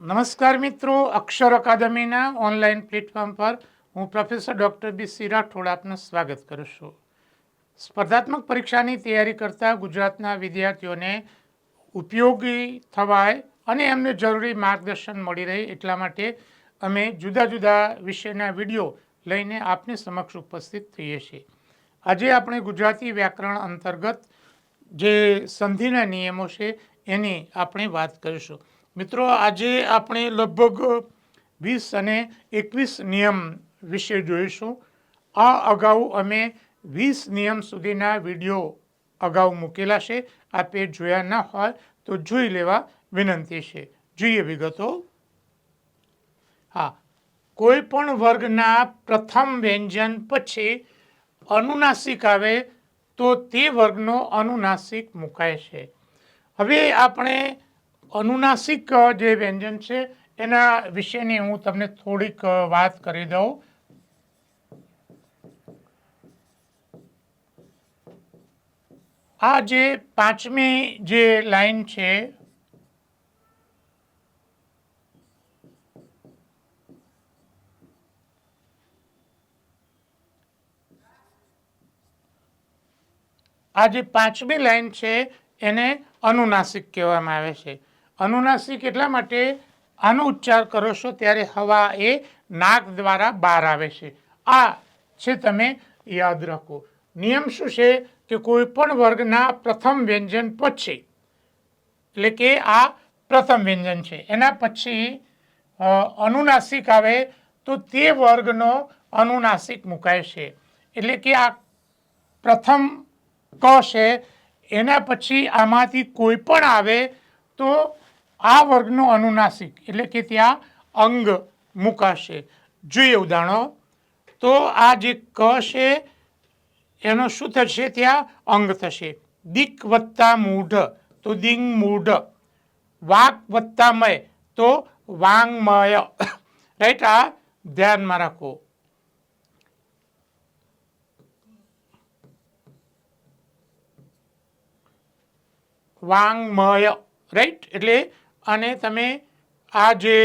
નમસ્કાર મિત્રો, અક્ષર અકાદમીના online platform પર હું પ્રોફેસર ડૉક્ટર બી રાઠોડ આપનું સ્વાગત કરું છું. સ્પર્ધાત્મક પરીક્ષાની તૈયારી કરતા ગુજરાતના વિદ્યાર્થીઓને ઉપયોગી થવાય અને એમને જરૂરી માર્ગદર્શન મળી રહે એટલા માટે અમે જુદા જુદા વિષયના વિડીયો લઈને આપની સમક્ષ ઉપસ્થિત થઈએ છીએ. આજે આપણે ગુજરાતી વ્યાકરણ અંતર્ગત જે સંધિના નિયમો છે એની આપણે વાત કરીશું. મિત્રો, આજે આપણે લગભગ 20 અને 21 નિયમ વિશે જોઈશું. આ અગાઉ અમે 20 નિયમ સુધીના વિડીયો અગાઉ મૂકેલા છે. આપે જોયા ન હોય તો જોઈ લેવા વિનંતી છે. જોઈએ વિગતો. હા, કોઈ પણ વર્ગના પ્રથમ વ્યંજન પછી અનુનાસિક આવે તો તે વર્ગનો અનુનાસિક મુકાય છે. હવે આપણે અનુનાસિક જે વ્યંજન છે એના વિશેની હું તમને થોડીક વાત કરી દઉં. આ જે પાંચમી જે લાઈન છે એને અનુનાસિક કહેવામાં આવે છે. અનુનાસિક એટલા માટે આનો ઉચ્ચાર કરો છો ત્યારે હવા એ નાક દ્વારા બહાર આવે છે. આ છે, તમે યાદ રાખો. નિયમ શું છે કે કોઈ પણ વર્ગના પ્રથમ વ્યંજન પછી, એટલે કે આ પ્રથમ વ્યંજન છે, એના પછી અનુનાસિક આવે તો તે વર્ગનો અનુનાસિક મુકાય છે. એટલે કે આ પ્રથમ ક છે, એના પછી આમાંથી કોઈ પણ આવે તો આ વર્ગનો અનુનાસિક એટલે કે ત્યાં અંગ મુકાશે. જોઈએ ઉદાહરણો. તો આ જે ક છે એનો શું થશે? ત્યાં અંગ થશે. દિક વત્તા મૂઢ તો દિંગ મૂઢ. વાક વત્તા મય તો વાંગમય. રાઈટ, આ ધ્યાનમાં રાખો. વાંગમય, રાઈટ. એટલે અને તમે આ જે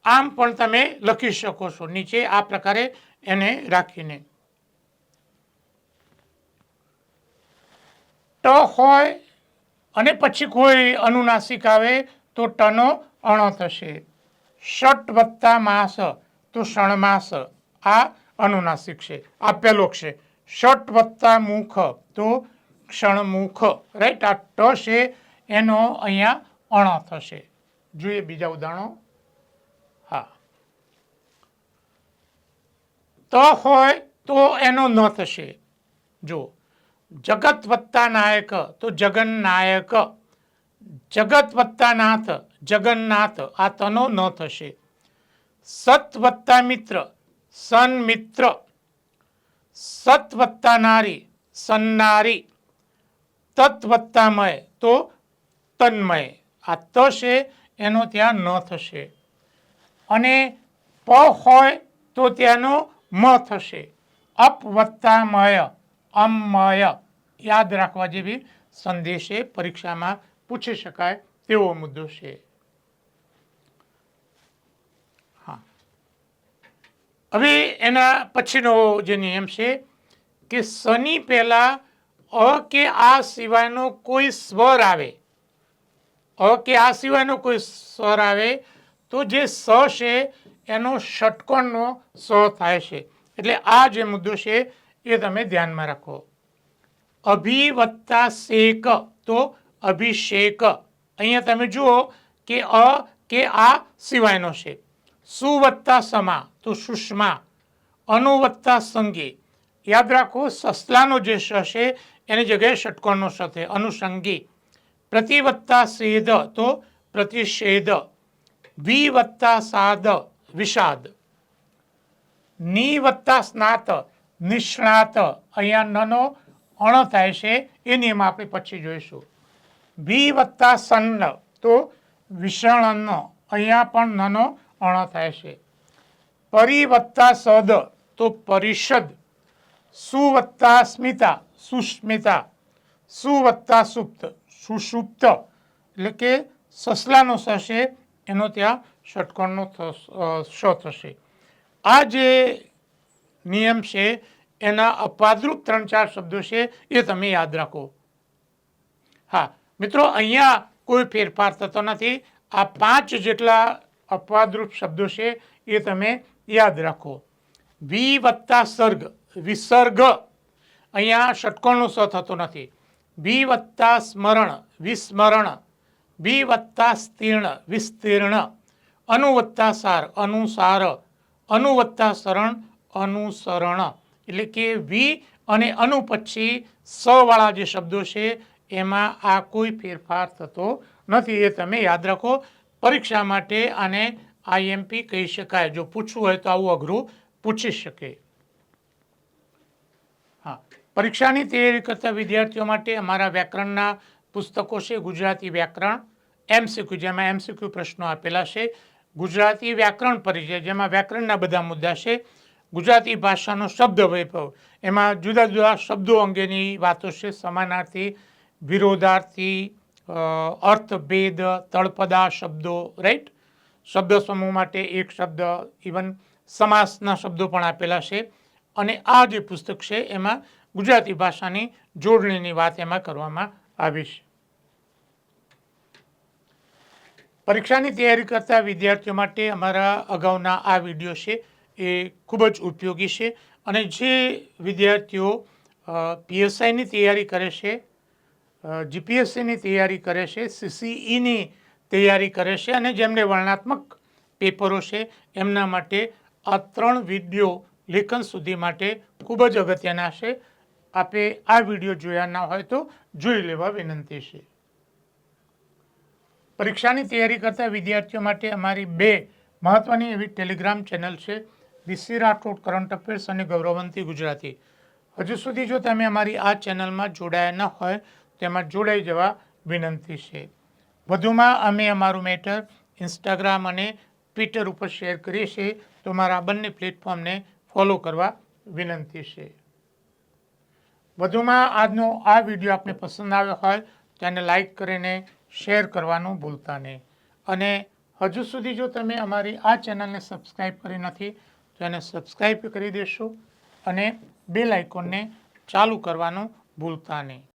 આમ પણ તમે લખી શકો છો નીચે આ પ્રકારે એને રાખીને. ટ હોય અને પછી કોઈ અનુનાસિક આવે તો ટનો અણ થશે. ષટ વત્તા માસ તો ષણમાસ. આ અનુનાસિક છે. આ પહેલો છે. ષટ વત્તા મુખ તો ક્ષણમુખ. રાઈટ, આ ટ છે એનો અહીંયા અણ થશે. જોઈએ બીજા ઉદાહરણો. હા, ત હોય તો એનો ન થશે. જો જગત વત્તા નાયક તો જગન્નાયક. જગત વત્તા નાથ જગન્નાથ. આ તનો ન થશે. સત વત્તા મિત્ર સન્મિત્ર. સત વત્તા નારી સન્નારી. તત વત્તા મય તો તન્મય. આ ત છે એનો ત્યાં ન થશે. અને પ હોય તો ત્યાંનો મ થશે. અપ વત્તા મય અમમય. યાદ રાખવા જેવી સંધિ છે, પરીક્ષામાં પૂછી શકાય તેવો મુદ્દો છે. હા, હવે એના પછીનો જે નિયમ છે કે સની પહેલા અ કે આ સિવાયનો કોઈ સ્વર આવે, અ કે આ સિવાયનો કોઈ સ્વર આવે તો જે સ છે એનો ષટકોણનો સ થાય છે. એટલે આ જે મુદ્દો છે એ તમે ધ્યાનમાં રાખો. અભિ વત્તા શેક તો અભિષેક. અહીંયા તમે જુઓ કે અ કે આ સિવાયનો છે. સુ વત્તા સમા તો સુષ્મા. અનુ વત્તા સંગી. યાદ રાખો, સસલાનો જે સ છે એની જગ્યાએ ષટકોણનો સ થાય, અનુસંગી. પ્રતિ વત્તા સેદ તો પ્રતિષેધ. વિ વત્તા સાદ વિષાદ. ની વત્તા સ્નાત નિષ્ણાત. અહીંયા નનો અણ થાય છે. એ નિયમ આપણે પછી જોઈશું. ભી વત્તા સન્ન તો વિષણ. અહીંયા પણ નનો અણ થાય છે. પરી વત્તા સદ તો પરિષદ. સુ વત્તા સ્મિતા સુસ્મિતા. સુ વત્તા સુપ્ત, સુષુપ્ત એટલે કે સસલાનો સ છે એનો ત્યાં ષટકોણનો શ થશે. આ જે નિયમ છે એના અપવાદરૂપ 3-4 શબ્દો છે એ તમે યાદ રાખો. હા મિત્રો, અહીંયા કોઈ ફેરફાર થતો નથી. આ 5 જેટલા અપવાદરૂપ શબ્દો છે એ તમે યાદ રાખો. વિ વત્તા સર્ગ, વિસર્ગ, અહીંયા ષટકોણનો સ થતો નથી. વિ વત્તા સ્મરણ, વિસ્મરણ. વિ વત્તા સ્તીર્ણ, વિસ્તીર્ણ. અનુ વત્તા સાર, અનુસાર. અનુ વત્તા શરણ, અનુસરણ. એટલે કે વિ અને અનુ પછી સ વાળા જે શબ્દો છે એમાં આ કોઈ ફેરફાર થતો નથી. એ તમે યાદ રાખો. પરીક્ષા માટે આને આઈએમપી કહી શકાય. જો પૂછવું હોય તો આવું અઘરું પૂછી શકે. હા, પરીક્ષાની તૈયારી કરતા વિદ્યાર્થીઓ માટે અમારા વ્યાકરણના પુસ્તકો છે. ગુજરાતી વ્યાકરણ MCQ, જેમાં MCQ પ્રશ્નો આપેલા છે. ગુજરાતી વ્યાકરણ પરિચય, જેમાં વ્યાકરણના બધા મુદ્દા છે. ગુજરાતી ભાષાનો શબ્દ વૈભવ, એમાં જુદા જુદા શબ્દો અંગેની વાતો છે. સમાનાર્થી, વિરોધાર્થી, અર્થભેદ, તળપદા શબ્દો, રાઈટ. શબ્દ સમૂહ માટે એક શબ્દ, ઇવન સમાસના શબ્દો પણ આપેલા છે. અને આ જે પુસ્તક છે એમાં ગુજરાતી ભાષાની જોડણીની વાત એમાં કરવામાં આવી છે. પરીક્ષાની તૈયારી કરતા વિદ્યાર્થીઓ માટે અમારા અગાઉના આ વિડીયો છે એ ખૂબ જ ઉપયોગી છે. અને જે વિદ્યાર્થીઓ PSIની તૈયારી કરે છે, GPSCની તૈયારી કરે છે, CCEની તૈયારી કરે છે અને જેમને વર્ણનાત્મક પેપરો છે એમના માટે આ 3 વિડીયો લેખન સુધી માટે ખૂબ જ અગત્યના છે. આપે આ વિડીયો જોયા ના હોય તો જોઈ લેવા વિનંતી છે. પરીક્ષાની તૈયારી કરતા વિદ્યાર્થીઓ માટે અમારી 2 મહત્વની એવી ટેલિગ્રામ ચેનલ છે. BC રાઠોડ કરંટ અફેર્સ અને ગૌરવંતી ગુજરાતી. હજુ સુધી જો તમે અમારી આ ચેનલમાં જોડાયા ન હોય તો એમાં જોડાઈ જવા વિનંતી છે. વધુમાં અમે અમારું મેટર ઇન્સ્ટાગ્રામ અને ટ્વિટર ઉપર શેર કરીએ છીએ, તો મારા બંને પ્લેટફોર્મને ફોલો કરવા વિનંતી છે. વધુમાં આજનો આ વિડીયો આપને પસંદ આવ્યો હોય તો એને લાઈક કરીને શેર કરવાનું ભૂલતા નહીં. અને હજુ સુધી જો તમે અમારી આ ચેનલને સબસ્ક્રાઈબ કરી નથી તો એને સબસ્ક્રાઈબ કરી દેશો અને બેલ આઇકોનને ચાલુ કરવાનું ભૂલતા નહીં.